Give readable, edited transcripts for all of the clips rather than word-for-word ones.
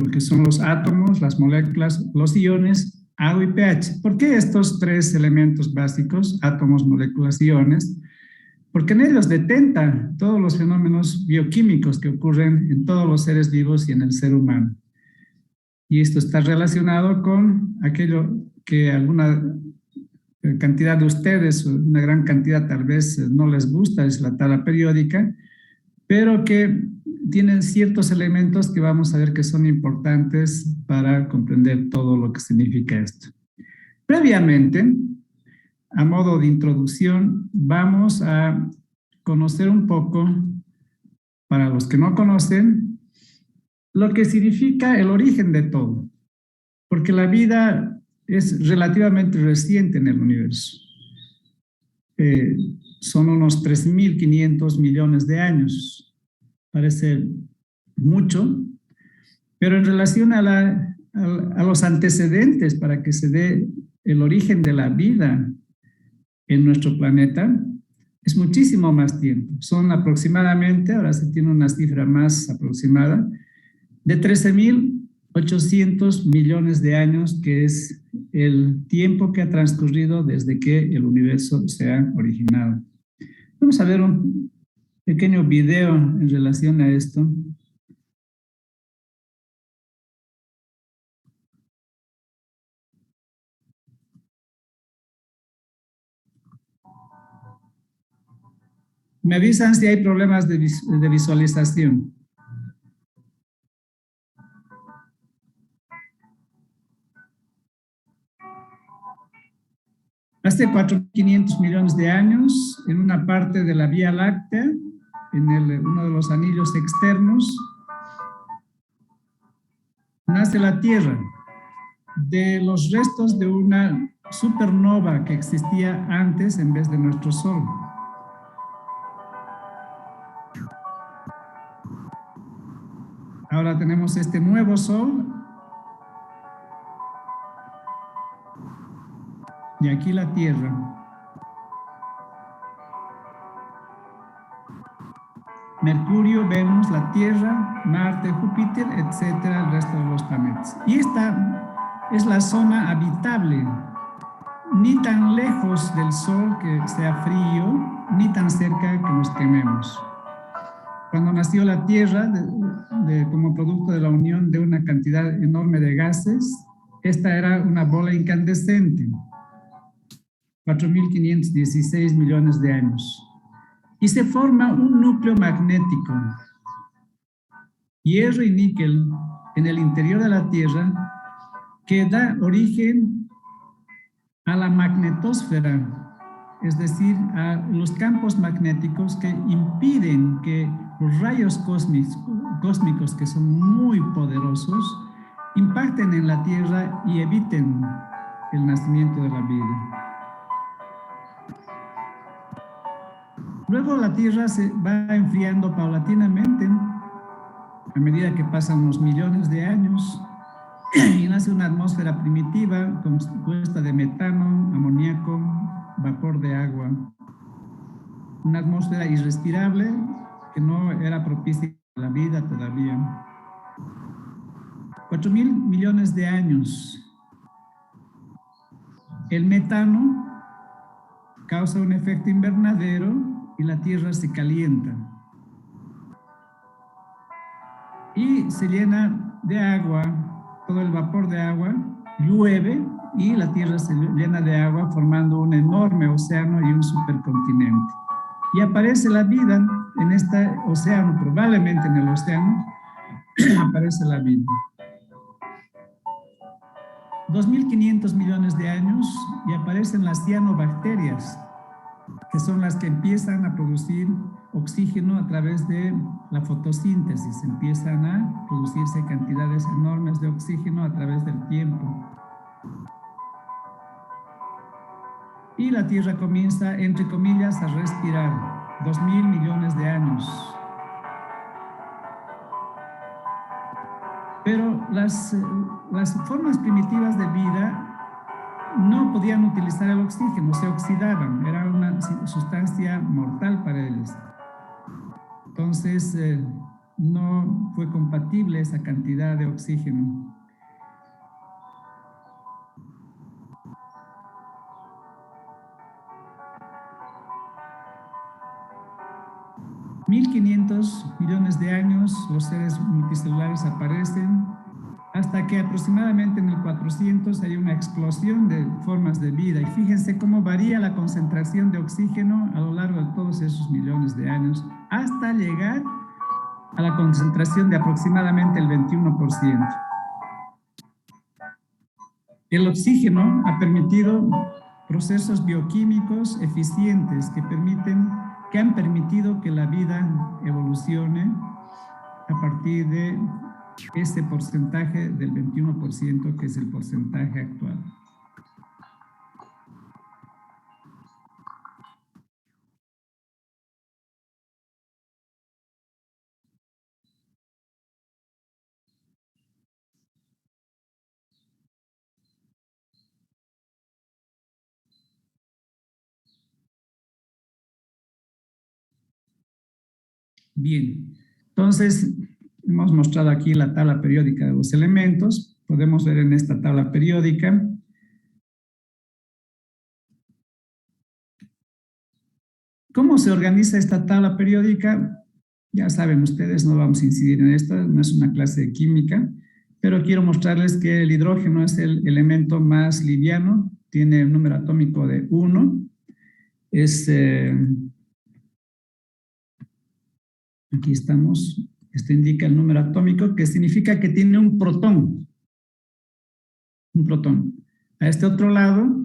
lo que son los átomos, las moléculas, los iones, agua y pH. ¿Por qué estos tres elementos básicos, átomos, moléculas, iones? Porque en ellos detenta todos los fenómenos bioquímicos que ocurren en todos los seres vivos y en el ser humano. Y esto está relacionado con aquello que alguna cantidad de ustedes, una gran cantidad tal vez no les gusta, es la tabla periódica, pero que tienen ciertos elementos que vamos a ver que son importantes para comprender todo lo que significa esto. Previamente, a modo de introducción, vamos a conocer un poco, para los que no conocen, lo que significa el origen de todo, porque la vida es relativamente reciente en el universo. Son unos 3.500 millones de años. Parece mucho, pero en relación a los antecedentes para que se dé el origen de la vida en nuestro planeta, es muchísimo más tiempo. Son aproximadamente, ahora se tiene una cifra más aproximada, de 13.800 millones de años, que es el tiempo que ha transcurrido desde que el universo se ha originado. Vamos a ver un pequeño video en relación a esto. Me avisan si hay problemas de visualización. Hace 4.500 millones de años, en una parte de la Vía Láctea, en uno de los anillos externos, nace la Tierra de los restos de una supernova que existía antes en vez de nuestro Sol. Ahora tenemos este nuevo Sol y aquí la Tierra. Mercurio, Venus, la Tierra, Marte, Júpiter, etcétera, el resto de los planetas. Y esta es la zona habitable, ni tan lejos del Sol que sea frío, ni tan cerca que nos quememos. Cuando nació la Tierra, como producto de la unión de una cantidad enorme de gases, esta era una bola incandescente, 4.516 millones de años. Y se forma un núcleo magnético, hierro y níquel, en el interior de la Tierra, que da origen a la magnetosfera, es decir, a los campos magnéticos que impiden que los rayos cósmicos, que son muy poderosos, impacten en la Tierra y eviten el nacimiento de la vida. Luego la Tierra se va enfriando paulatinamente a medida que pasan unos millones de años y nace una atmósfera primitiva compuesta de metano, amoníaco, vapor de agua. Una atmósfera irrespirable que no era propicia a la vida todavía. 4.000 millones de años. El metano causa un efecto invernadero y la Tierra se calienta. Y se llena de agua, todo el vapor de agua, llueve y la Tierra se llena de agua formando un enorme océano y un supercontinente. Y aparece la vida en este océano, probablemente en el océano, aparece la vida. 2.500 millones de años y aparecen las cianobacterias, que son las que empiezan a producir oxígeno a través de la fotosíntesis. Empiezan a producirse cantidades enormes de oxígeno a través del tiempo. Y la Tierra comienza, entre comillas, a respirar. 2.000 millones de años. Pero las formas primitivas de vida no podían utilizar el oxígeno, se oxidaban, era una sustancia mortal para ellos. Entonces, no fue compatible esa cantidad de oxígeno. $1.500 millones de años, los seres multicelulares aparecen, hasta que aproximadamente en el 400 hay una explosión de formas de vida. Y fíjense cómo varía la concentración de oxígeno a lo largo de todos esos millones de años, hasta llegar a la concentración de aproximadamente el 21%. El oxígeno ha permitido procesos bioquímicos eficientes que han permitido que la vida evolucione a partir de ese porcentaje del 21%, que es el porcentaje actual. Bien, entonces hemos mostrado aquí la tabla periódica de los elementos. Podemos ver en esta tabla periódica cómo se organiza esta tabla periódica. Ya saben ustedes, no vamos a incidir en esto, no es una clase de química, pero quiero mostrarles que el hidrógeno es el elemento más liviano, tiene un número atómico de 1, aquí estamos, esto indica el número atómico, que significa que tiene un protón. Un protón. A este otro lado,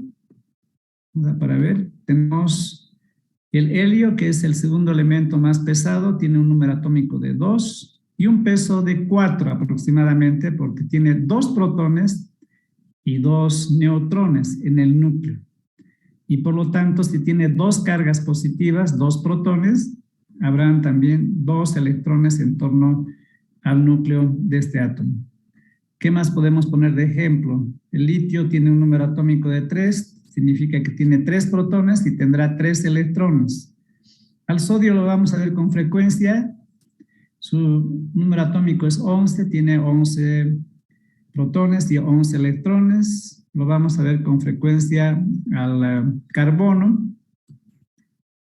para ver, tenemos el helio, que es el segundo elemento más pesado, tiene un número atómico de 2 y un peso de 4 aproximadamente, porque tiene 2 protones y 2 neutrones en el núcleo. Y por lo tanto, si tiene 2 cargas positivas, 2 protones, habrán también 2 electrones en torno al núcleo de este átomo. ¿Qué más podemos poner de ejemplo? El litio tiene un número atómico de 3, significa que tiene 3 protones y tendrá 3 electrones. Al sodio lo vamos a ver con frecuencia. Su número atómico es 11, tiene 11 protones y 11 electrones. Lo vamos a ver con frecuencia al carbono,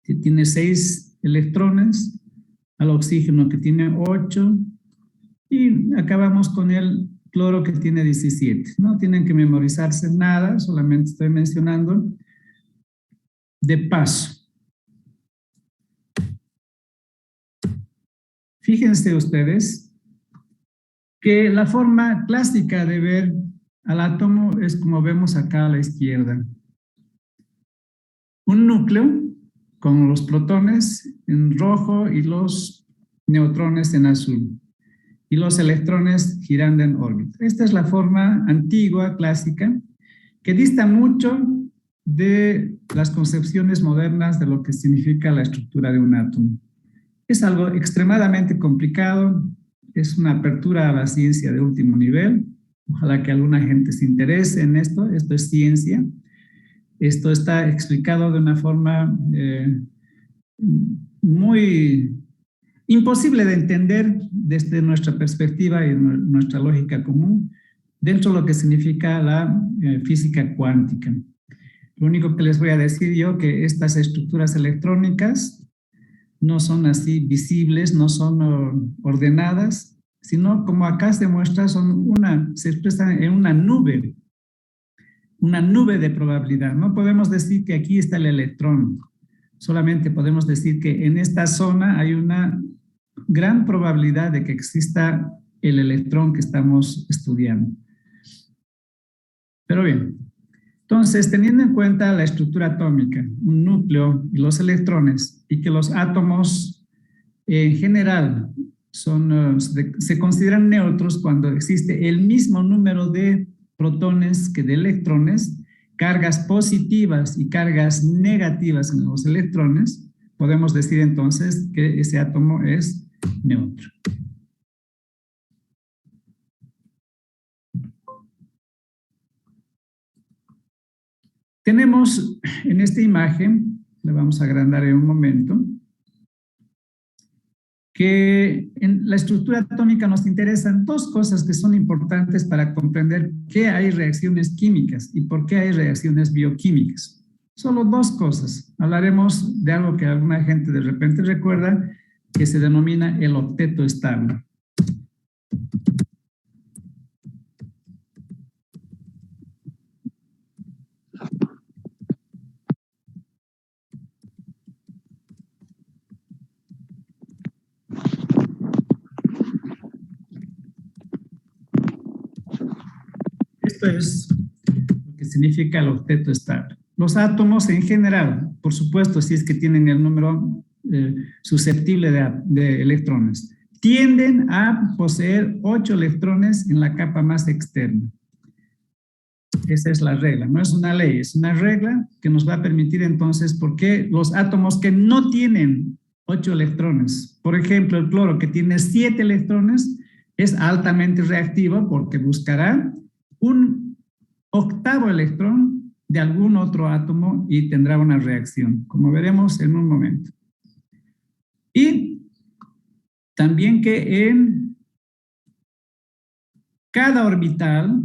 que tiene 6 electrones, al oxígeno, que tiene 8, y acabamos con el cloro, que tiene 17. No tienen que memorizarse nada, solamente estoy mencionando de paso. Fíjense ustedes que la forma clásica de ver al átomo es como vemos acá a la izquierda. Un núcleo con los protones en rojo y los neutrones en azul, y los electrones girando en órbita. Esta es la forma antigua, clásica, que dista mucho de las concepciones modernas de lo que significa la estructura de un átomo. Es algo extremadamente complicado, es una apertura a la ciencia de último nivel. Ojalá que alguna gente se interese en esto. Esto es ciencia. Esto está explicado de una forma muy imposible de entender desde nuestra perspectiva y nuestra lógica común, dentro de lo que significa la física cuántica. Lo único que les voy a decir yo, que estas estructuras electrónicas no son así visibles, no son ordenadas, sino como acá se muestra, se expresan en una nube de probabilidad. No podemos decir que aquí está el electrón, solamente podemos decir que en esta zona hay una gran probabilidad de que exista el electrón que estamos estudiando. Pero bien, entonces, teniendo en cuenta la estructura atómica, un núcleo y los electrones, y que los átomos en general se consideran neutros cuando existe el mismo número de protones que de electrones, cargas positivas y cargas negativas en los electrones, podemos decir entonces que ese átomo es neutro. Tenemos en esta imagen, la vamos a agrandar en un momento, que en la estructura atómica nos interesan dos cosas que son importantes para comprender qué hay reacciones químicas y por qué hay reacciones bioquímicas. Solo dos cosas. Hablaremos de algo que alguna gente de repente recuerda, que se denomina el octeto estable. Esto es lo que significa el octeto estable. Los átomos en general, por supuesto, si es que tienen el número susceptible de electrones, tienden a poseer 8 electrones en la capa más externa. Esa es la regla, no es una ley, es una regla que nos va a permitir entonces por qué los átomos que no tienen 8 electrones, por ejemplo, el cloro que tiene 7 electrones, es altamente reactivo porque buscará un octavo electrón de algún otro átomo y tendrá una reacción, como veremos en un momento. Y también que en cada orbital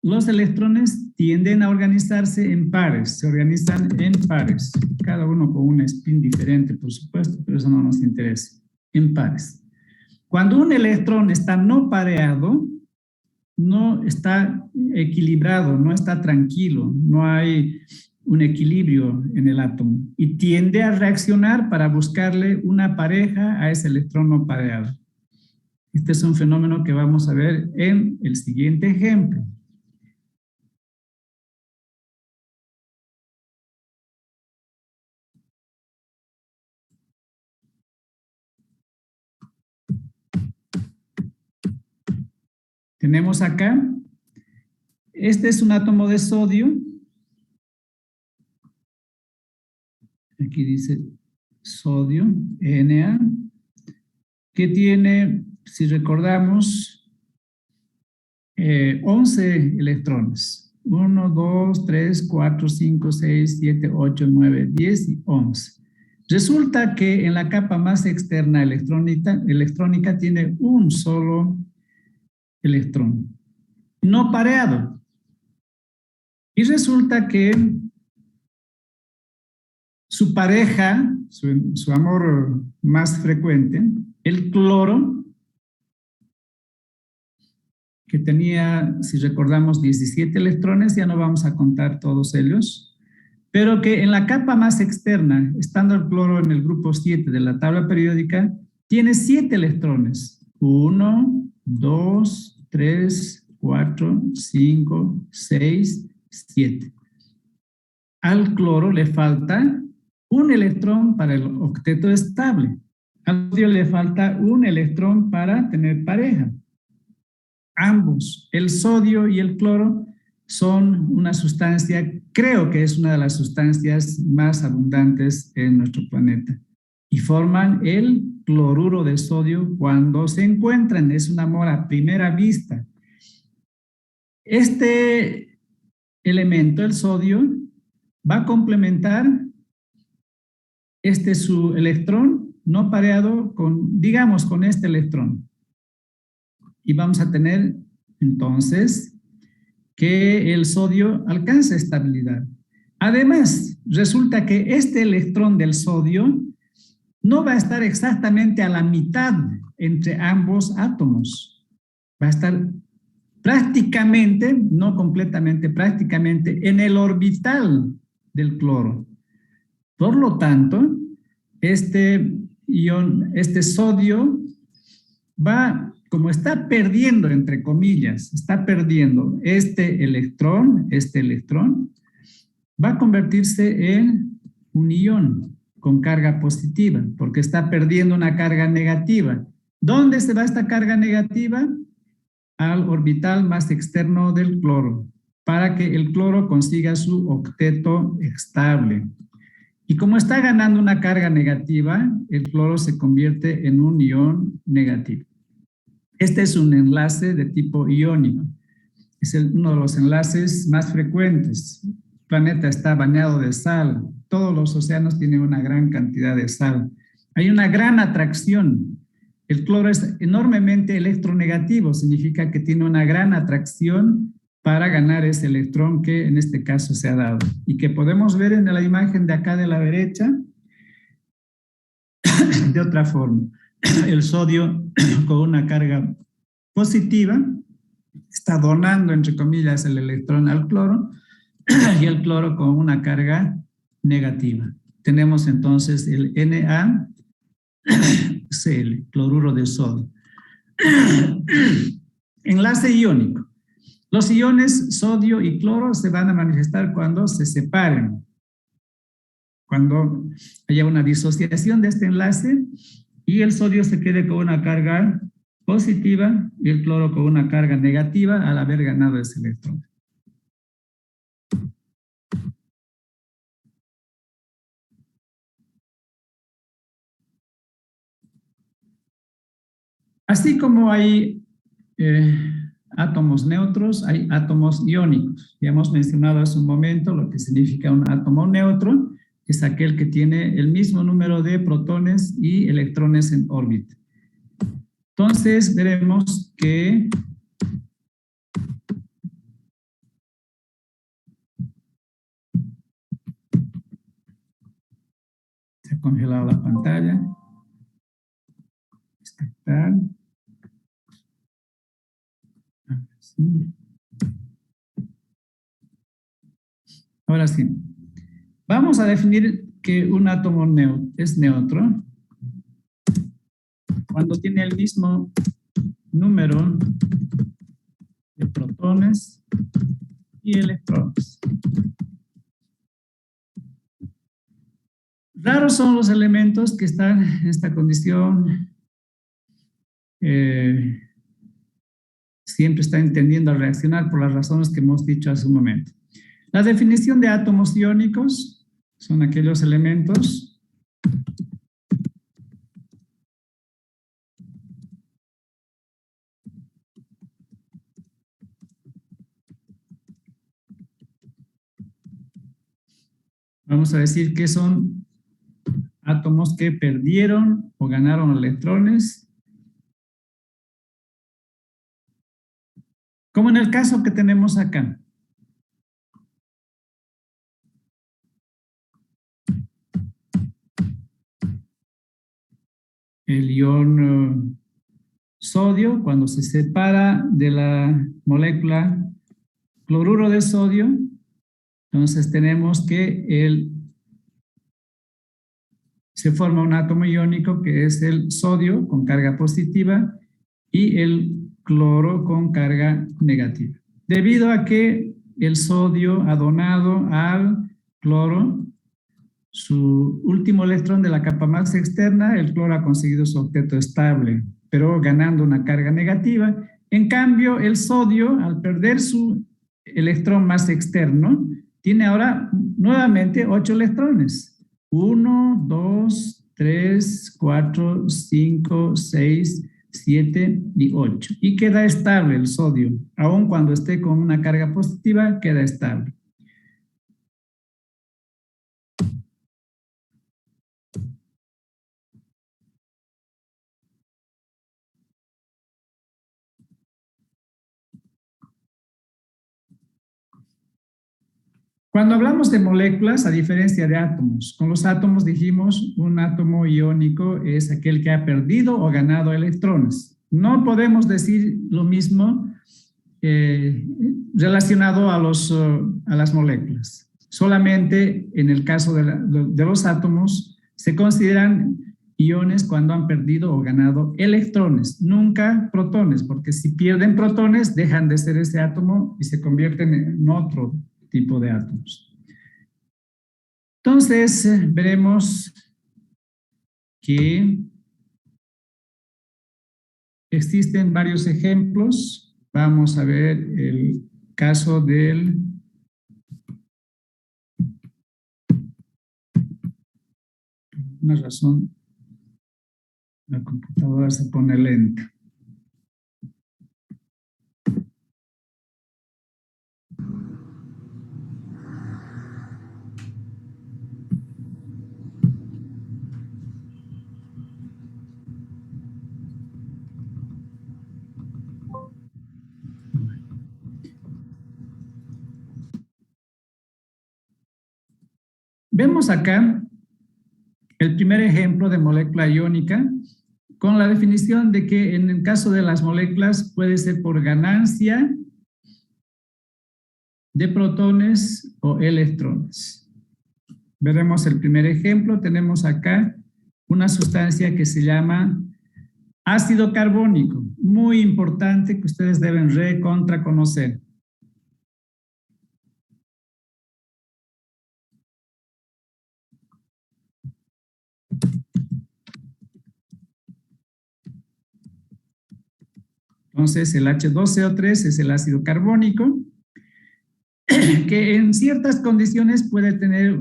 los electrones tienden a organizarse en pares, se organizan en pares, cada uno con un spin diferente, por supuesto, pero eso no nos interesa, en pares. Cuando un electrón está no pareado, no está equilibrado, no está tranquilo, no hay un equilibrio en el átomo y tiende a reaccionar para buscarle una pareja a ese electrón no pareado. Este es un fenómeno que vamos a ver en el siguiente ejemplo. Tenemos acá, este es un átomo de sodio. Aquí dice sodio, Na, que tiene, si recordamos, 11 electrones. 1, 2, 3, 4, 5, 6, 7, 8, 9, 10 y 11. Resulta que en la capa más externa electrónica tiene un solo electrón, no pareado. Y resulta que su pareja, su amor más frecuente, el cloro, que tenía, si recordamos, 17 electrones, ya no vamos a contar todos ellos, pero que en la capa más externa, estando el cloro en el grupo 7 de la tabla periódica, tiene 7 electrones. 1, 2, 3, 4, 5, 6, 7. Al cloro le falta un electrón para el octeto estable. Al sodio le falta un electrón para tener pareja. Ambos, el sodio y el cloro, son una sustancia, creo que es una de las sustancias más abundantes en nuestro planeta. Y forman el cloruro de sodio cuando se encuentran. Es un amor a primera vista. Este elemento, el sodio, va a complementar su electrón no pareado con, digamos, con este electrón. Y vamos a tener entonces que el sodio alcanza estabilidad. Además, resulta que este electrón del sodio no va a estar exactamente a la mitad entre ambos átomos. Va a estar prácticamente, no completamente, prácticamente en el orbital del cloro. Por lo tanto, este sodio va, como está perdiendo, entre comillas, está perdiendo este electrón, va a convertirse en un ion con carga positiva, porque está perdiendo una carga negativa. ¿Dónde se va esta carga negativa? Al orbital más externo del cloro, para que el cloro consiga su octeto estable. Y como está ganando una carga negativa, el cloro se convierte en un ion negativo. Este es un enlace de tipo iónico. Es uno de los enlaces más frecuentes. El planeta está bañado de sal. Todos los océanos tienen una gran cantidad de sal. hay una gran atracción. El cloro es enormemente electronegativo, significa que tiene una gran atracción para ganar ese electrón que en este caso se ha dado. Y que podemos ver en la imagen de acá de la derecha de otra forma. El sodio con una carga positiva está donando, entre comillas, el electrón al cloro y el cloro con una carga negativa. Tenemos entonces el NaCl, cloruro de sodio. Enlace iónico. Los iones sodio y cloro se van a manifestar cuando se separen. Cuando haya una disociación de este enlace y el sodio se quede con una carga positiva y el cloro con una carga negativa al haber ganado ese electrón. Así como hay átomos neutros, hay átomos iónicos. Ya hemos mencionado hace un momento lo que significa un átomo neutro, es aquel que tiene el mismo número de protones y electrones en órbita. Entonces veremos que se ha congelado la pantalla. Descartar. Sí. Ahora sí. Vamos a definir que un átomo es neutro cuando tiene el mismo número de protones y electrones. Raros son los elementos que están en esta condición. Siempre están tendiendo a reaccionar por las razones que hemos dicho hace un momento. La definición de átomos iónicos son aquellos elementos vamos a decir que son átomos que perdieron o ganaron electrones, como en el caso que tenemos acá. El ion sodio, cuando se separa de la molécula cloruro de sodio, entonces tenemos que se forma un átomo iónico que es el sodio con carga positiva y el cloro con carga negativa. Debido a que el sodio ha donado al cloro su último electrón de la capa más externa, el cloro ha conseguido su octeto estable, pero ganando una carga negativa. En cambio, el sodio, al perder su electrón más externo, tiene ahora nuevamente 8 electrones. 1, 2, 3, 4, 5, 6, 7 y 8. Y queda estable el sodio. Aun cuando esté con una carga positiva, queda estable. Cuando hablamos de moléculas, a diferencia de átomos, con los átomos dijimos un átomo iónico es aquel que ha perdido o ganado electrones. No podemos decir lo mismo relacionado a las moléculas. Solamente en el caso de los átomos se consideran iones cuando han perdido o ganado electrones, nunca protones, porque si pierden protones dejan de ser ese átomo y se convierten en otro tipo de átomos. Entonces, veremos que existen varios ejemplos. Vamos a ver el caso del una razón, la computadora se pone lenta. Vemos acá el primer ejemplo de molécula iónica con la definición de que en el caso de las moléculas puede ser por ganancia de protones o electrones. Veremos el primer ejemplo. Tenemos acá una sustancia que se llama ácido carbónico, muy importante que ustedes deben recontra conocer. Entonces, el H2CO3 es el ácido carbónico, que en ciertas condiciones puede tener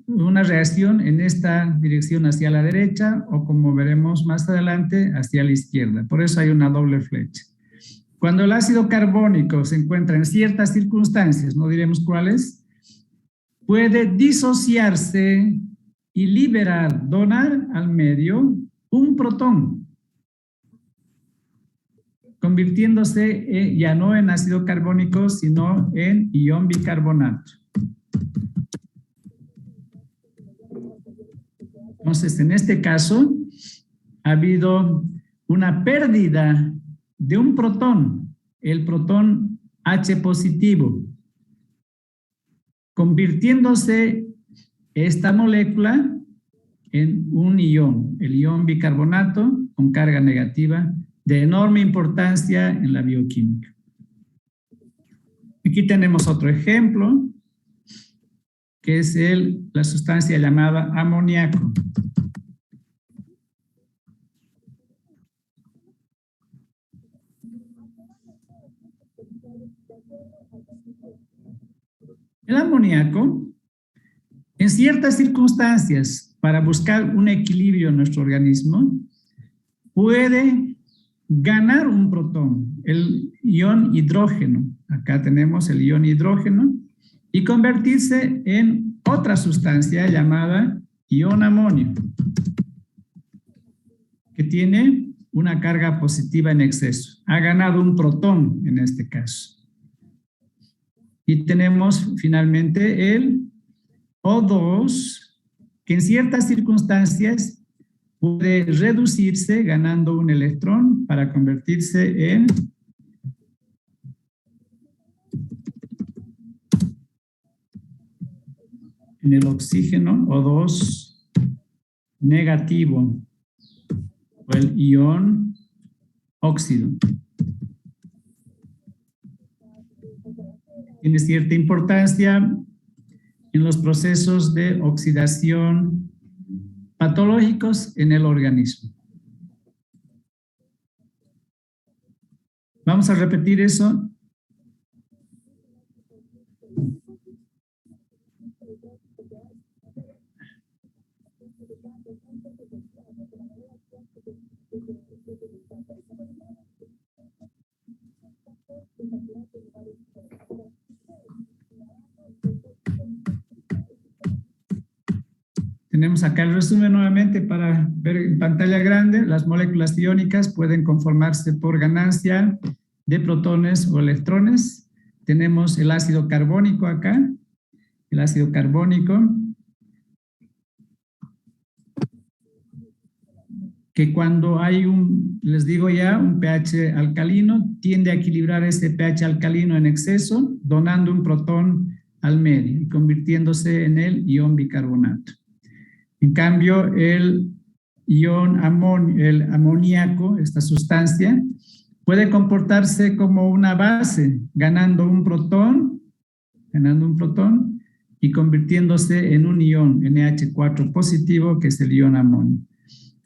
una reacción en esta dirección hacia la derecha o, como veremos más adelante, hacia la izquierda. Por eso hay una doble flecha. Cuando el ácido carbónico se encuentra en ciertas circunstancias, no diremos cuáles, puede disociarse y liberar, donar al medio un protón, convirtiéndose ya no en ácido carbónico, sino en ion bicarbonato. Entonces, en este caso, ha habido una pérdida de un protón, el protón H positivo, convirtiéndose esta molécula en un ion, el ion bicarbonato con carga negativa de enorme importancia en la bioquímica. Aquí tenemos otro ejemplo, que es la sustancia llamada amoníaco. El amoníaco, en ciertas circunstancias, para buscar un equilibrio en nuestro organismo, puede ganar un protón, el ion hidrógeno. Acá tenemos el ion hidrógeno, y convertirse en otra sustancia llamada ion amonio, que tiene una carga positiva en exceso. Ha ganado un protón en este caso. Y tenemos finalmente el O2, que en ciertas circunstancias puede reducirse ganando un electrón para convertirse en el oxígeno O2 negativo o el ion óxido. Tiene cierta importancia en los procesos de oxidación patológicos en el organismo. Vamos a repetir eso. Tenemos acá el resumen nuevamente para ver en pantalla grande. Las moléculas iónicas pueden conformarse por ganancia de protones o electrones. Tenemos el ácido carbónico acá, el ácido carbónico, que cuando hay les digo ya, un pH alcalino, tiende a equilibrar ese pH alcalino en exceso, donando un protón al medio y convirtiéndose en el ion bicarbonato. En cambio, el amoníaco, esta sustancia, puede comportarse como una base, ganando un protón y convirtiéndose en un ion NH4 positivo, que es el ion amonio.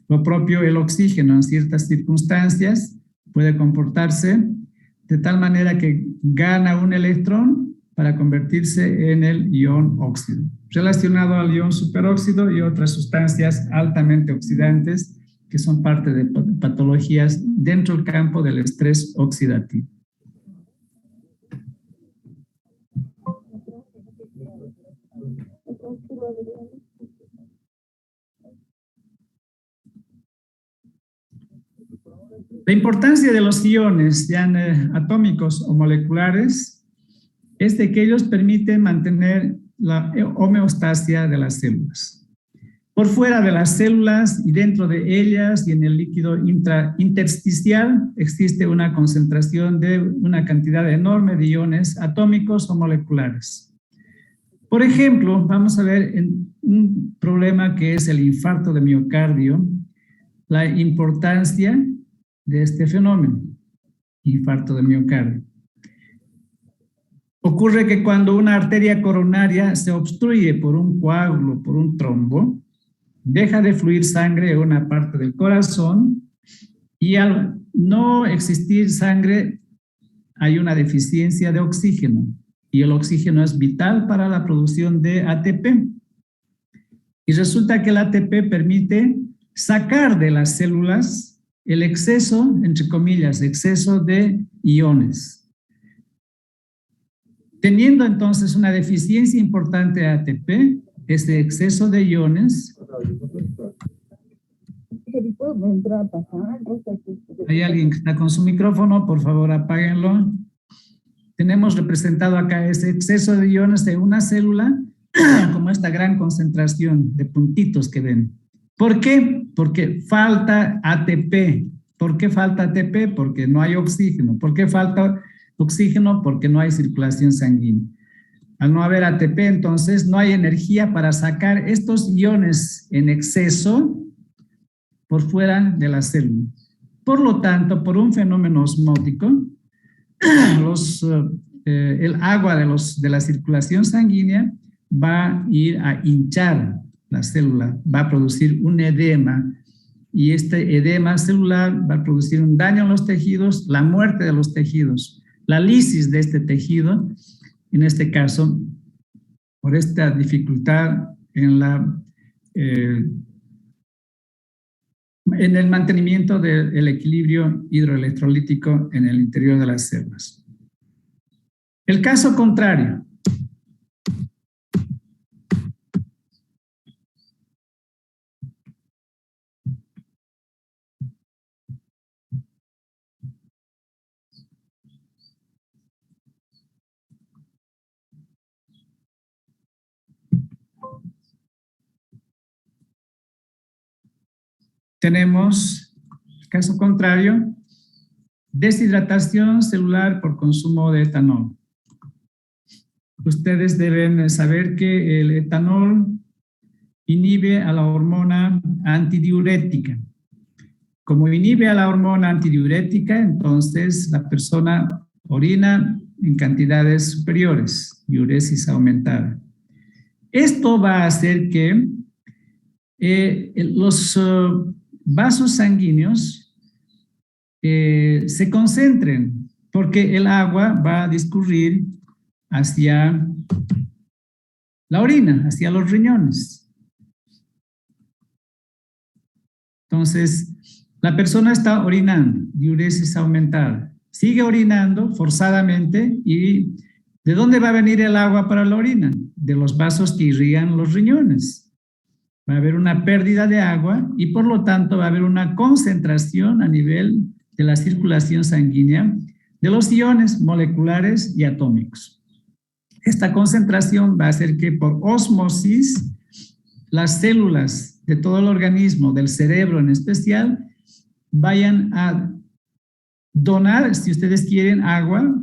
Lo propio el oxígeno en ciertas circunstancias puede comportarse de tal manera que gana un electrón para convertirse en el ion óxido, relacionado al ion superóxido y otras sustancias altamente oxidantes que son parte de patologías dentro del campo del estrés oxidativo. La importancia de los iones, sean atómicos o moleculares, es de que ellos permiten mantener la homeostasia de las células. Por fuera de las células y dentro de ellas y en el líquido intersticial existe una concentración de una cantidad enorme de iones atómicos o moleculares. Por ejemplo, vamos a ver en un problema que es el infarto de miocardio, la importancia de este fenómeno, infarto de miocardio. Ocurre que cuando una arteria coronaria se obstruye por un coágulo, por un trombo, deja de fluir sangre en una parte del corazón y al no existir sangre hay una deficiencia de oxígeno y el oxígeno es vital para la producción de ATP. Y resulta que el ATP permite sacar de las células el exceso, entre comillas, exceso de iones. Teniendo entonces una deficiencia importante de ATP, ese exceso de iones. ¿Hay alguien que está con su micrófono? Por favor, apáguenlo. Tenemos representado acá ese exceso de iones de una célula, como esta gran concentración de puntitos que ven. ¿Por qué? Porque falta ATP. ¿Por qué falta ATP? Porque no hay oxígeno. ¿Por qué falta oxígeno? Porque no hay circulación sanguínea. Al no haber ATP, entonces no hay energía para sacar estos iones en exceso por fuera de la célula. Por lo tanto, por un fenómeno osmótico, el agua de la circulación sanguínea va a ir a hinchar la célula, va a producir un edema y este edema celular va a producir un daño en los tejidos, la muerte de los tejidos, la lisis de este tejido. En este caso, por esta dificultad en el mantenimiento del equilibrio hidroelectrolítico en el interior de las células. El caso contrario. Tenemos, el caso contrario, deshidratación celular por consumo de etanol. Ustedes deben saber que el etanol inhibe a la hormona antidiurética. Como inhibe a la hormona antidiurética, entonces la persona orina en cantidades superiores, diuresis aumentada. Esto va a hacer que los vasos sanguíneos se concentren, porque el agua va a discurrir hacia la orina, hacia los riñones. Entonces, la persona está orinando, diuresis aumentada, sigue orinando forzadamente y ¿de dónde va a venir el agua para la orina? De los vasos que irrigan los riñones. Va a haber una pérdida de agua y por lo tanto va a haber una concentración a nivel de la circulación sanguínea de los iones moleculares y atómicos. Esta concentración va a hacer que por ósmosis las células de todo el organismo, del cerebro en especial, vayan a donar, si ustedes quieren, agua.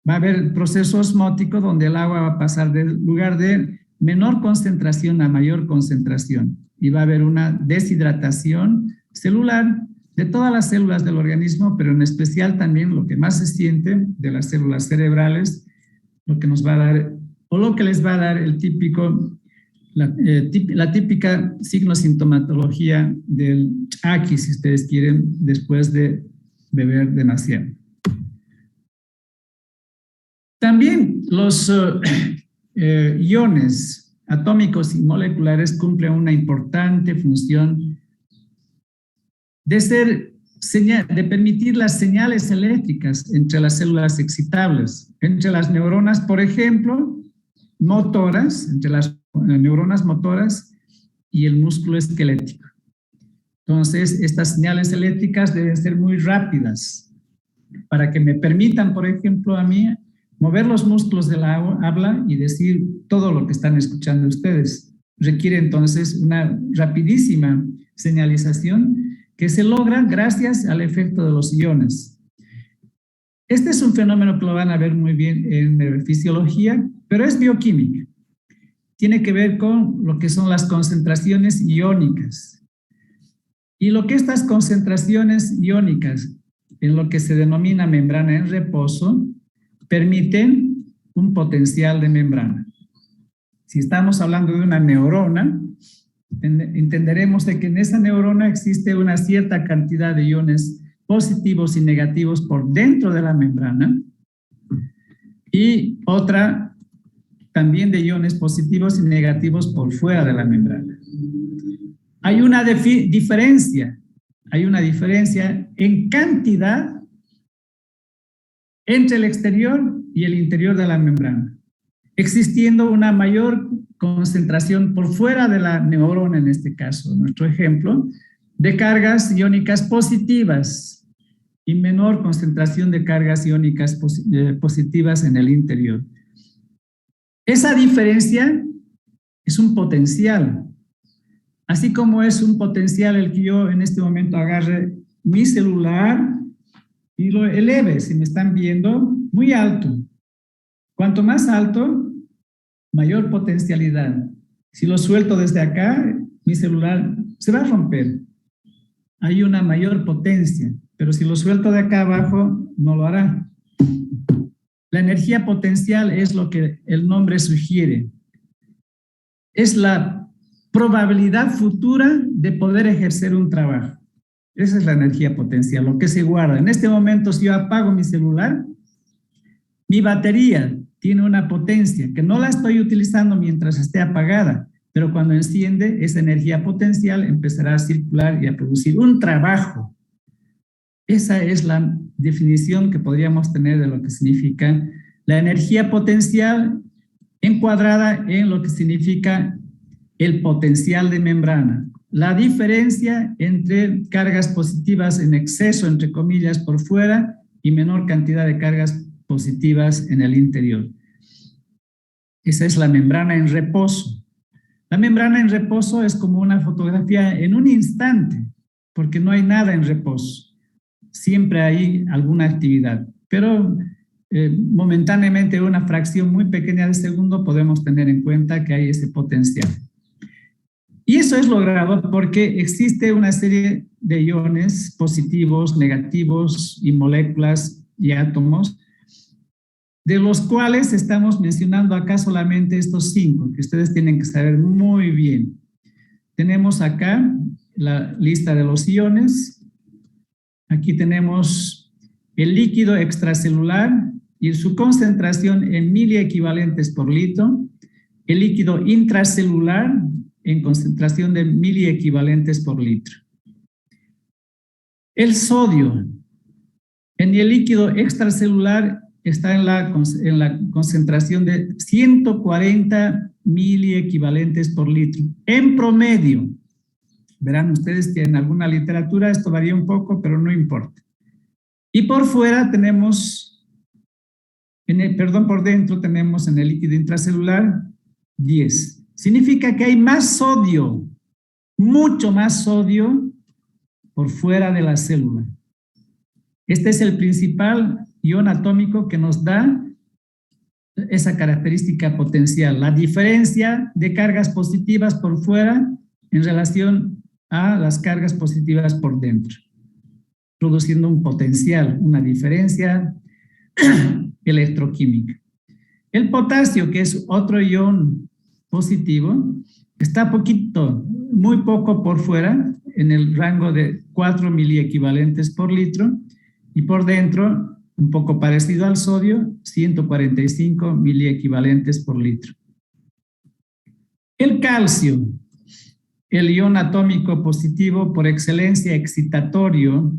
Va a haber proceso osmótico donde el agua va a pasar del lugar de menor concentración a mayor concentración y va a haber una deshidratación celular de todas las células del organismo, pero en especial también lo que más se siente de las células cerebrales, lo que nos va a dar, o lo que les va a dar el típico, la típica signo-sintomatología del aquí, si ustedes quieren, después de beber demasiado. También los iones atómicos y moleculares cumplen una importante función de permitir las señales eléctricas entre las células excitables, entre las neuronas, por ejemplo, motoras, entre las neuronas motoras y el músculo esquelético. Entonces, estas señales eléctricas deben ser muy rápidas para que me permitan, por ejemplo, a mí Mover los músculos de la habla y decir todo lo que están escuchando ustedes. Requiere entonces una rapidísima señalización que se logra gracias al efecto de los iones. Este es un fenómeno que lo van a ver muy bien en fisiología, pero es bioquímica. Tiene que ver con lo que son las concentraciones iónicas. Y lo que estas concentraciones iónicas, en lo que se denomina membrana en reposo, permiten un potencial de membrana. Si estamos hablando de una neurona, entenderemos de que en esa neurona existe una cierta cantidad de iones positivos y negativos por dentro de la membrana y otra también de iones positivos y negativos por fuera de la membrana. Hay una diferencia en cantidad entre el exterior y el interior de la membrana, existiendo una mayor concentración por fuera de la neurona, en este caso, nuestro ejemplo, de cargas iónicas positivas y menor concentración de cargas iónicas positivas en el interior. Esa diferencia es un potencial, así como es un potencial el que yo en este momento agarre mi celular y lo eleve, si me están viendo, muy alto. Cuanto más alto, mayor potencialidad. Si lo suelto desde acá, mi celular se va a romper. Hay una mayor potencia, pero si lo suelto de acá abajo, no lo hará. La energía potencial es lo que el nombre sugiere. Es la probabilidad futura de poder ejercer un trabajo. Esa es la energía potencial, lo que se guarda. En este momento, si yo apago mi celular, mi batería tiene una potencia que no la estoy utilizando mientras esté apagada, pero cuando enciende, esa energía potencial empezará a circular y a producir un trabajo. Esa es la definición que podríamos tener de lo que significa la energía potencial encuadrada en lo que significa el potencial de membrana. La diferencia entre cargas positivas en exceso, entre comillas, por fuera y menor cantidad de cargas positivas en el interior. Esa es la membrana en reposo. La membrana en reposo es como una fotografía en un instante, porque no hay nada en reposo. Siempre hay alguna actividad, pero momentáneamente una fracción muy pequeña de segundo podemos tener en cuenta que hay ese potencial. Y eso es logrado porque existe una serie de iones positivos, negativos y moléculas y átomos, de los cuales estamos mencionando acá solamente estos 5, que ustedes tienen que saber muy bien. Tenemos acá la lista de los iones. Aquí tenemos el líquido extracelular y su concentración en miliequivalentes por litro. El líquido intracelular en concentración de miliequivalentes por litro. El sodio en el líquido extracelular está en la concentración de 140 miliequivalentes por litro. En promedio, verán ustedes que en alguna literatura esto varía un poco, pero no importa. Y por fuera tenemos, por dentro tenemos en el líquido intracelular 10. Significa que hay más sodio, mucho más sodio por fuera de la célula. Este es el principal ion atómico que nos da esa característica potencial, la diferencia de cargas positivas por fuera en relación a las cargas positivas por dentro, produciendo un potencial, una diferencia electroquímica. El potasio, que es otro ion positivo, está muy poco por fuera, en el rango de 4 miliequivalentes por litro, y por dentro, un poco parecido al sodio, 145 miliequivalentes por litro. El calcio, el ion atómico positivo por excelencia excitatorio,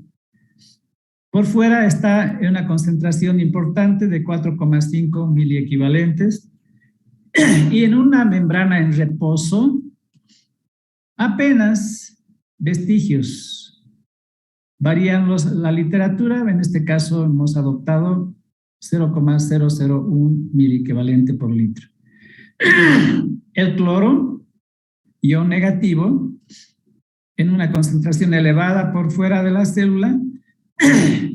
por fuera está en una concentración importante de 4,5 miliequivalentes y en una membrana en reposo apenas vestigios. Varían la literatura, en este caso hemos adoptado 0,001 miliequivalente por litro. El cloro, ion negativo, en una concentración elevada por fuera de la célula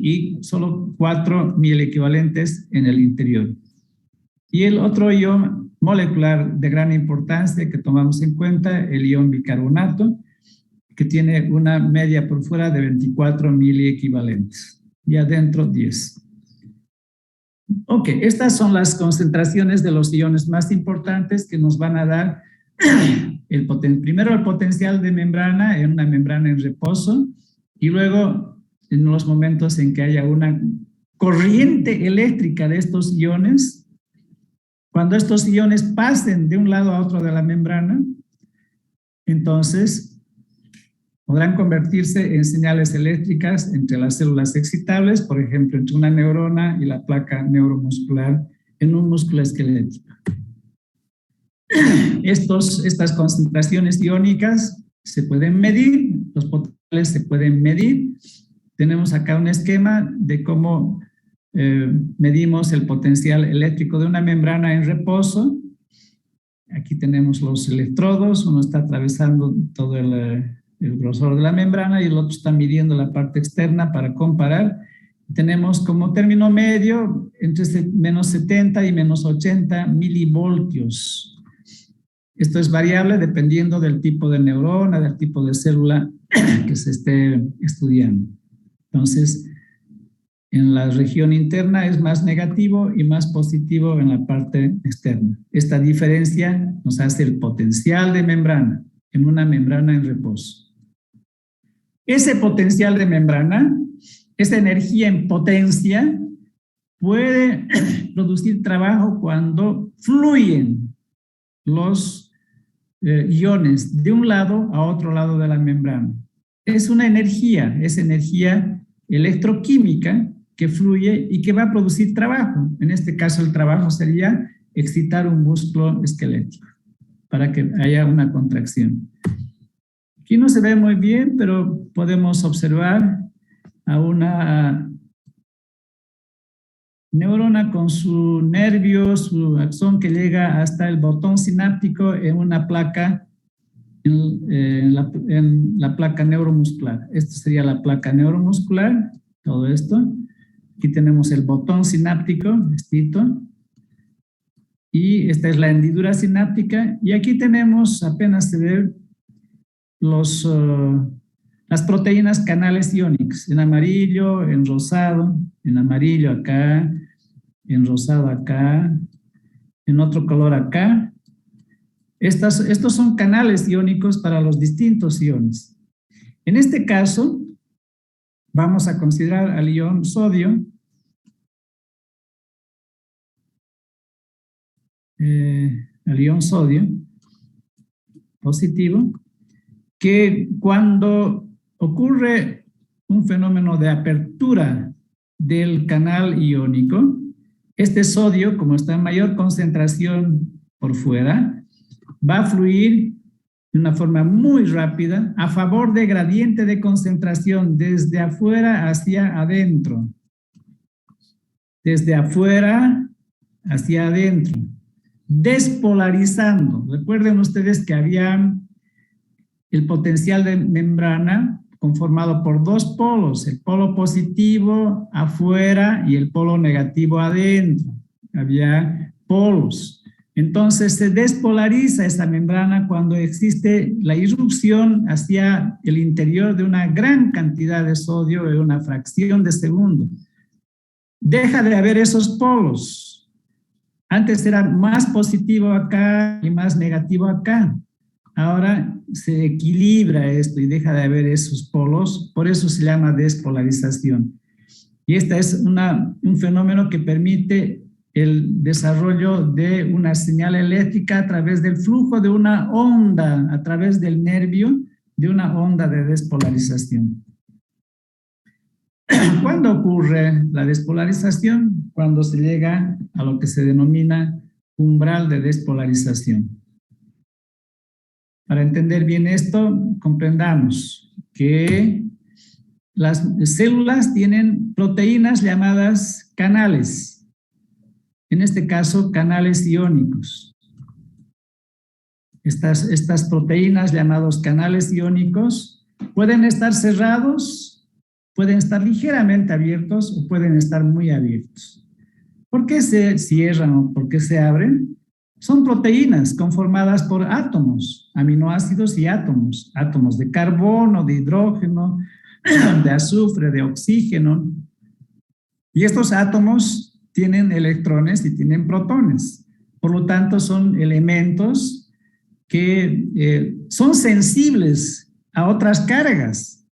y solo 4 miliequivalentes en el interior. Y el otro ion molecular de gran importancia que tomamos en cuenta, el ion bicarbonato, que tiene una media por fuera de 24 miliequivalentes y adentro 10. Ok, estas son las concentraciones de los iones más importantes que nos van a dar primero el potencial de membrana en una membrana en reposo y luego en los momentos en que haya una corriente eléctrica de estos iones, cuando estos iones pasen de un lado a otro de la membrana, entonces podrán convertirse en señales eléctricas entre las células excitables, por ejemplo, entre una neurona y la placa neuromuscular en un músculo esquelético. Estas concentraciones iónicas se pueden medir, los potenciales se pueden medir. Tenemos acá un esquema de cómo medimos el potencial eléctrico de una membrana en reposo. Aquí tenemos los electrodos, uno está atravesando todo el grosor de la membrana y el otro está midiendo la parte externa para comparar. Tenemos como término medio entre menos 70 y menos 80 milivoltios. Esto es variable dependiendo del tipo de neurona, del tipo de célula que se esté estudiando. Entonces, en la región interna es más negativo y más positivo en la parte externa. Esta diferencia nos hace el potencial de membrana en una membrana en reposo. Ese potencial de membrana, esa energía en potencia, puede producir trabajo cuando fluyen los iones de un lado a otro lado de la membrana. Es una energía, es energía electroquímica que fluye y que va a producir trabajo. En este caso el trabajo sería excitar un músculo esquelético para que haya una contracción. Aquí no se ve muy bien, pero podemos observar a una neurona con su nervio, su axón que llega hasta el botón sináptico en una placa, en la placa neuromuscular. Esta sería la placa neuromuscular, todo esto. Aquí tenemos el botón sináptico, estito. Y esta es la hendidura sináptica. Y aquí tenemos, apenas se ve, las proteínas canales iónicos, en amarillo, en rosado, en amarillo acá, en rosado acá, en otro color acá. Estos son canales iónicos para los distintos iones. En este caso, vamos a considerar al ion sodio, positivo, que cuando ocurre un fenómeno de apertura del canal iónico, este sodio, como está en mayor concentración por fuera, va a fluir de una forma muy rápida a favor de gradiente de concentración desde afuera hacia adentro. Desde afuera hacia adentro, despolarizando. Recuerden ustedes que había el potencial de membrana conformado por dos polos, el polo positivo afuera y el polo negativo adentro. Había polos. Entonces se despolariza esa membrana cuando existe la irrupción hacia el interior de una gran cantidad de sodio en una fracción de segundo. Deja de haber esos polos. Antes era más positivo acá y más negativo acá. Ahora se equilibra esto y deja de haber esos polos, por eso se llama despolarización. Y este es un fenómeno que permite el desarrollo de una señal eléctrica a través del flujo de una onda, a través del nervio, de una onda de despolarización. ¿Cuándo ocurre la despolarización? Cuando se llega a lo que se denomina umbral de despolarización. Para entender bien esto, comprendamos que las células tienen proteínas llamadas canales. en este caso, canales iónicos. Estas proteínas llamados canales iónicos pueden estar cerrados, pueden estar ligeramente abiertos o pueden estar muy abiertos. ¿Por qué se cierran o por qué se abren? Son proteínas conformadas por átomos, aminoácidos y átomos. Átomos de carbono, de hidrógeno, de azufre, de oxígeno. Y estos átomos tienen electrones y tienen protones. Por lo tanto, son elementos que son sensibles a otras cargas.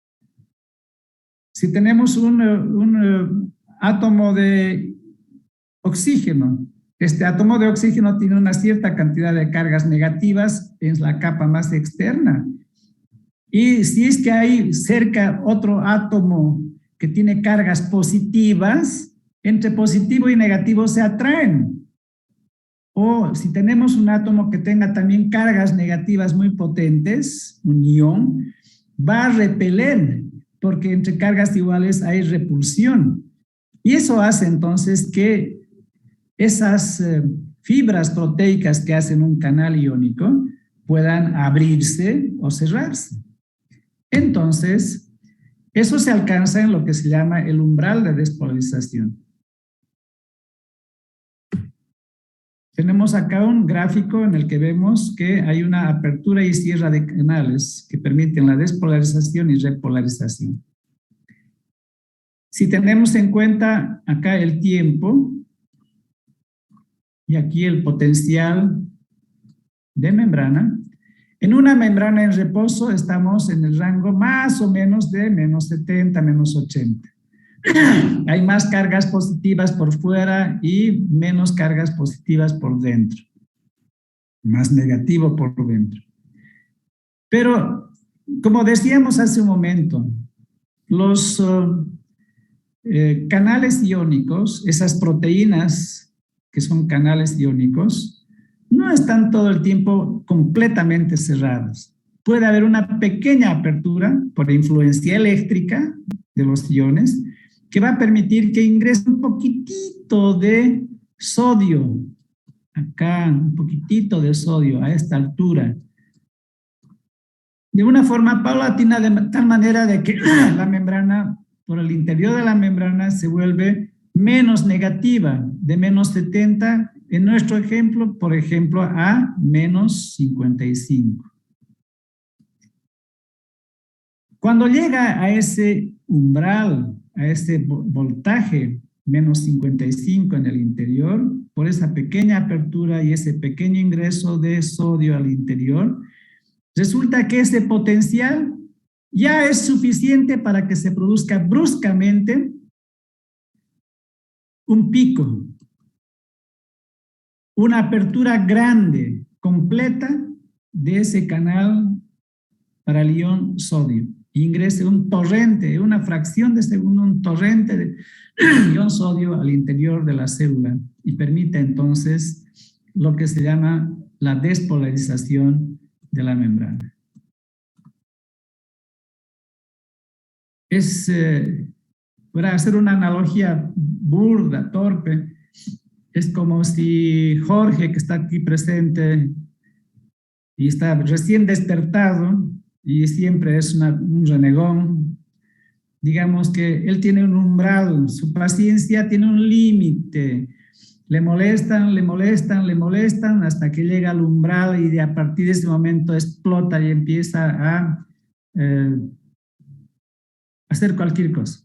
Si tenemos un átomo de oxígeno, este átomo de oxígeno tiene una cierta cantidad de cargas negativas en la capa más externa. Y si es que hay cerca otro átomo que tiene cargas positivas, entre positivo y negativo se atraen. O si tenemos un átomo que tenga también cargas negativas muy potentes, un ión, va a repeler, porque entre cargas iguales hay repulsión. Y eso hace entonces que esas fibras proteicas que hacen un canal iónico puedan abrirse o cerrarse. Entonces, eso se alcanza en lo que se llama el umbral de despolarización. Tenemos acá un gráfico en el que vemos que hay una apertura y cierre de canales que permiten la despolarización y repolarización. Si tenemos en cuenta acá el tiempo y aquí el potencial de membrana, en una membrana en reposo estamos en el rango más o menos de menos 70, menos 80. Hay más cargas positivas por fuera y menos cargas positivas por dentro. Más negativo por dentro. Pero, como decíamos hace un momento, los canales iónicos, esas proteínas que son canales iónicos, no están todo el tiempo completamente cerrados. Puede haber una pequeña apertura por influencia eléctrica de los iones que va a permitir que ingrese un poquitito de sodio, acá un poquitito de sodio a esta altura, de una forma paulatina, de tal manera de que la membrana, por el interior de la membrana, se vuelve menos negativa, de menos 70, en nuestro ejemplo, por ejemplo, a menos 55. Cuando llega a ese umbral, a ese voltaje, menos 55 en el interior, por esa pequeña apertura y ese pequeño ingreso de sodio al interior, resulta que ese potencial ya es suficiente para que se produzca bruscamente un pico, una apertura grande, completa de ese canal para el ion sodio. Ingrese un torrente, una fracción de segundo, un torrente de ion sodio al interior de la célula y permite entonces lo que se llama la despolarización de la membrana. Para hacer una analogía burda, torpe, es como si Jorge, que está aquí presente y está recién despertado y siempre es un renegón, digamos que él tiene un umbral, su paciencia tiene un límite, le molestan, le molestan, le molestan hasta que llega al umbral y a partir de ese momento explota y empieza a hacer cualquier cosa.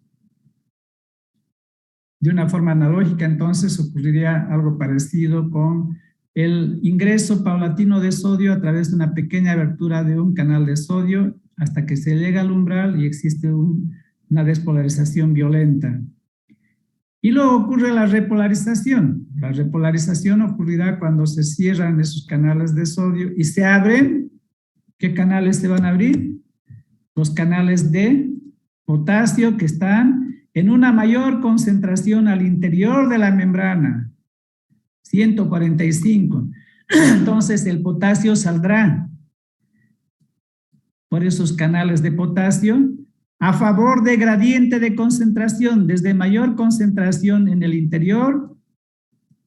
De una forma analógica, entonces, ocurriría algo parecido con el ingreso paulatino de sodio a través de una pequeña abertura de un canal de sodio hasta que se llega al umbral y existe una despolarización violenta. Y luego ocurre la repolarización. La repolarización ocurrirá cuando se cierran esos canales de sodio y se abren. ¿Qué canales se van a abrir? Los canales de potasio que están en una mayor concentración al interior de la membrana, 145. Entonces el potasio saldrá por esos canales de potasio a favor de gradiente de concentración, desde mayor concentración en el interior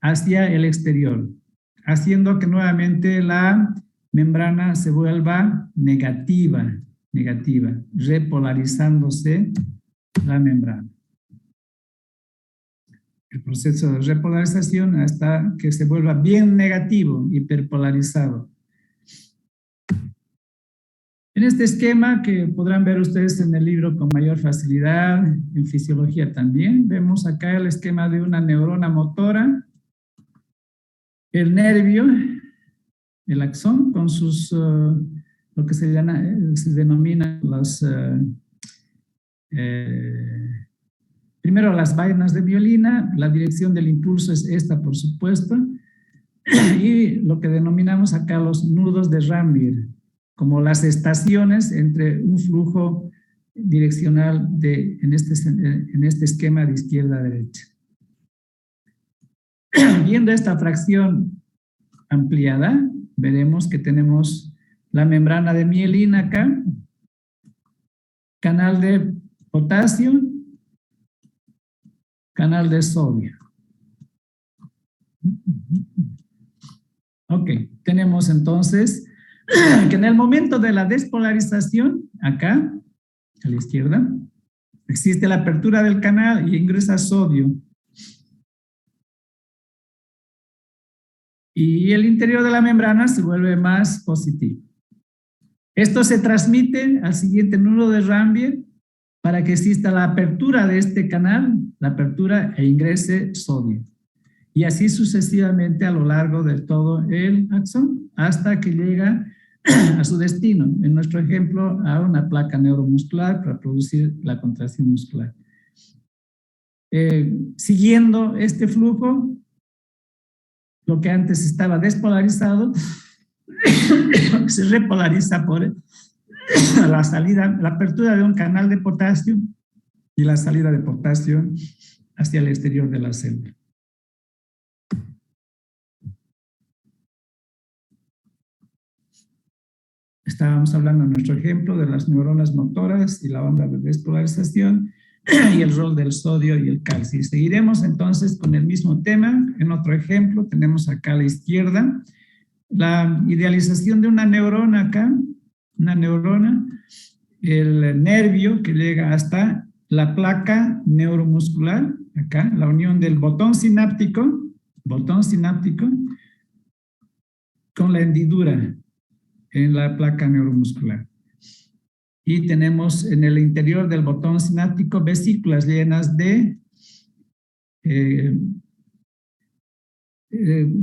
hacia el exterior, haciendo que nuevamente la membrana se vuelva negativa, repolarizándose la membrana. El proceso de repolarización hasta que se vuelva bien negativo, hiperpolarizado. En este esquema que podrán ver ustedes en el libro con mayor facilidad, en fisiología también, vemos acá el esquema de una neurona motora, el nervio, el axón, con sus, lo que se denomina los, primero las vainas de violina, la dirección del impulso es esta, por supuesto, y lo que denominamos acá los nudos de Rambier, como las estaciones entre un flujo direccional en este esquema de izquierda a derecha. Viendo esta fracción ampliada, veremos que tenemos la membrana de mielina acá, canal de potasio, canal de sodio. Ok, tenemos entonces que en el momento de la despolarización, acá, a la izquierda, existe la apertura del canal y ingresa sodio. Y el interior de la membrana se vuelve más positivo. Esto se transmite al siguiente nudo de Rambier para que exista la apertura de este canal, la apertura e ingrese sodio. Y así sucesivamente a lo largo de todo el axón hasta que llega a su destino, en nuestro ejemplo, a una placa neuromuscular para producir la contracción muscular. Siguiendo este flujo, lo que antes estaba despolarizado se repolariza por la salida, la apertura de un canal de potasio y la salida de potasio hacia el exterior de la célula. Estábamos hablando en nuestro ejemplo de las neuronas motoras y la onda de despolarización y el rol del sodio y el calcio. Y seguiremos entonces con el mismo tema. En otro ejemplo tenemos acá a la izquierda la idealización de una neurona acá, una neurona, el nervio que llega hasta la placa neuromuscular, acá, la unión del botón sináptico con la hendidura en la placa neuromuscular. Y tenemos en el interior del botón sináptico vesículas llenas de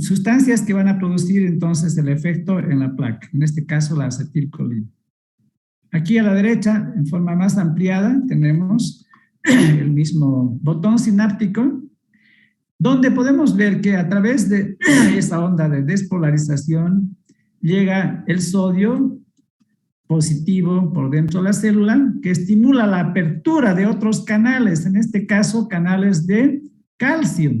sustancias que van a producir entonces el efecto en la placa, en este caso la acetilcolina. Aquí a la derecha, en forma más ampliada, tenemos el mismo botón sináptico, donde podemos ver que a través de esa onda de despolarización llega el sodio positivo por dentro de la célula, que estimula la apertura de otros canales, en este caso canales de calcio.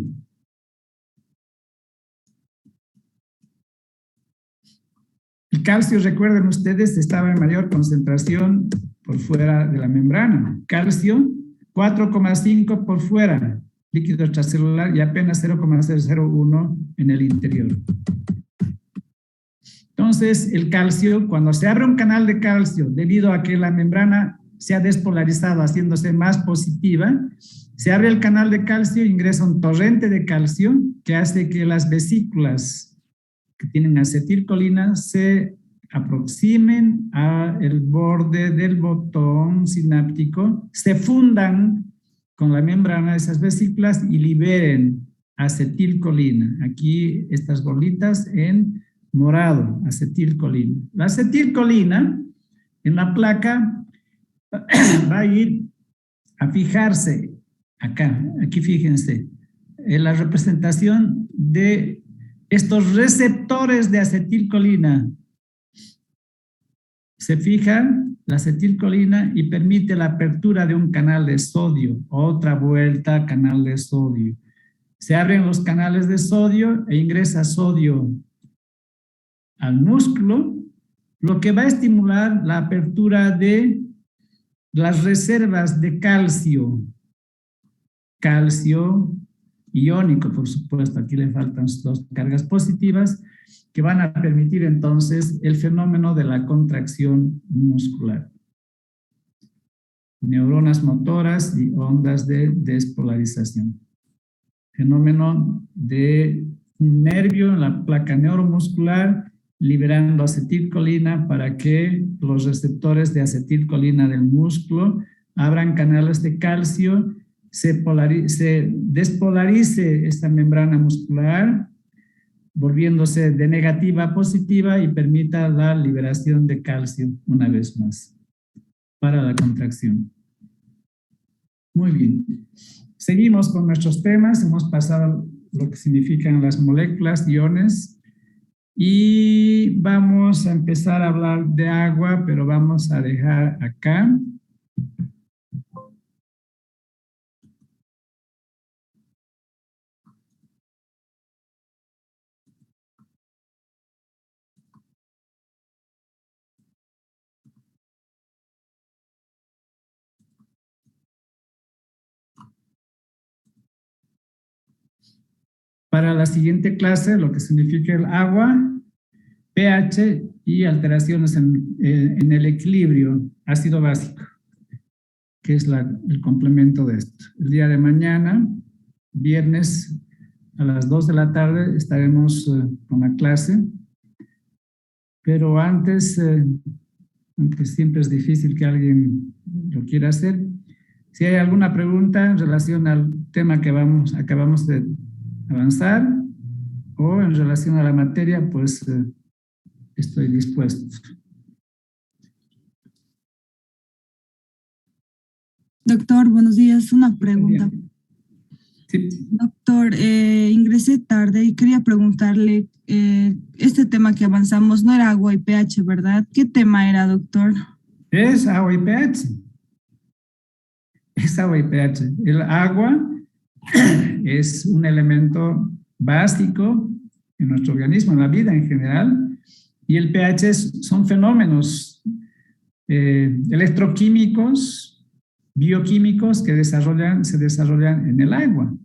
El calcio, recuerden ustedes, estaba en mayor concentración por fuera de la membrana. Calcio, 4,5 por fuera, líquido extracelular, y apenas 0,001 en el interior. Entonces, el calcio, cuando se abre un canal de calcio, debido a que la membrana se ha despolarizado, haciéndose más positiva, se abre el canal de calcio, ingresa un torrente de calcio que hace que las vesículas que tienen acetilcolina se aproximen al borde del botón sináptico, se fundan con la membrana de esas vesículas y liberen acetilcolina. Aquí estas bolitas en morado, acetilcolina. La acetilcolina en la placa va a ir a fijarse acá, aquí fíjense, en la representación de estos receptores de acetilcolina. Se fija la acetilcolina y permite la apertura de un canal de sodio, otra vuelta canal de sodio. Se abren los canales de sodio e ingresa sodio al músculo, lo que va a estimular la apertura de las reservas de calcio. Calcio, iónico, por supuesto. Aquí le faltan dos cargas positivas que van a permitir entonces el fenómeno de la contracción muscular. Neuronas motoras y ondas de despolarización. Fenómeno de un nervio en la placa neuromuscular liberando acetilcolina para que los receptores de acetilcolina del músculo abran canales de calcio, se despolarice esta membrana muscular, volviéndose de negativa a positiva y permita la liberación de calcio una vez más para la contracción. Muy bien. Seguimos con nuestros temas. Hemos pasado lo que significan las moléculas, iones, y vamos a empezar a hablar de agua, pero vamos a dejar acá. Para la siguiente clase, lo que significa el agua, pH y alteraciones en el equilibrio ácido básico, que es el complemento de esto. El día de mañana, viernes, a las 2 de la tarde, estaremos con la clase. Pero antes, aunque siempre es difícil que alguien lo quiera hacer, si hay alguna pregunta en relación al tema que acabamos de avanzar o en relación a la materia, pues estoy dispuesto. Doctor, buenos días. Una pregunta. Sí. Doctor, ingresé tarde y quería preguntarle, este tema que avanzamos no era agua y pH, ¿verdad? ¿Qué tema era, doctor? Es agua y pH. Es agua y pH. El agua es un elemento básico en nuestro organismo, en la vida en general, y el pH son fenómenos electroquímicos, bioquímicos que se desarrollan en el agua.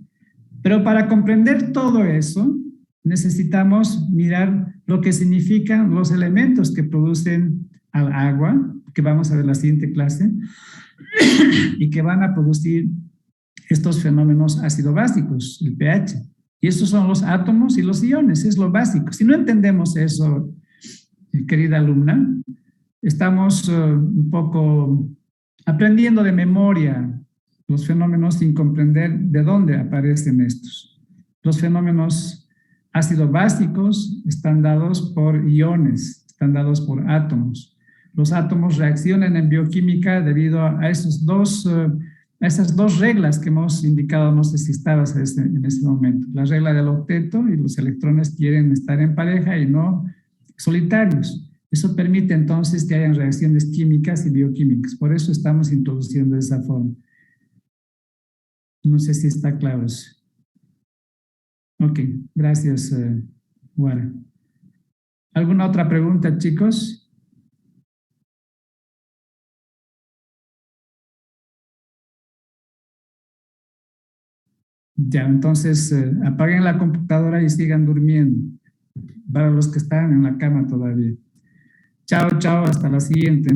Pero para comprender todo eso, necesitamos mirar lo que significan los elementos que producen al agua, que vamos a ver en la siguiente clase, y que van a producir estos fenómenos ácido-básicos, el pH. Y estos son los átomos y los iones, es lo básico. Si no entendemos eso, querida alumna, estamos un poco aprendiendo de memoria los fenómenos sin comprender de dónde aparecen estos. Los fenómenos ácido-básicos están dados por iones, están dados por átomos. Los átomos reaccionan en bioquímica debido a esas dos reglas que hemos indicado, no sé si estabas en ese momento. La regla del octeto, y los electrones quieren estar en pareja y no solitarios. Eso permite entonces que hayan reacciones químicas y bioquímicas. Por eso estamos introduciendo de esa forma. No sé si está claro eso. Ok, gracias, Guara. ¿Alguna otra pregunta, chicos? Ya, entonces apaguen la computadora y sigan durmiendo. Para los que están en la cama todavía. Chao, chao, hasta la siguiente.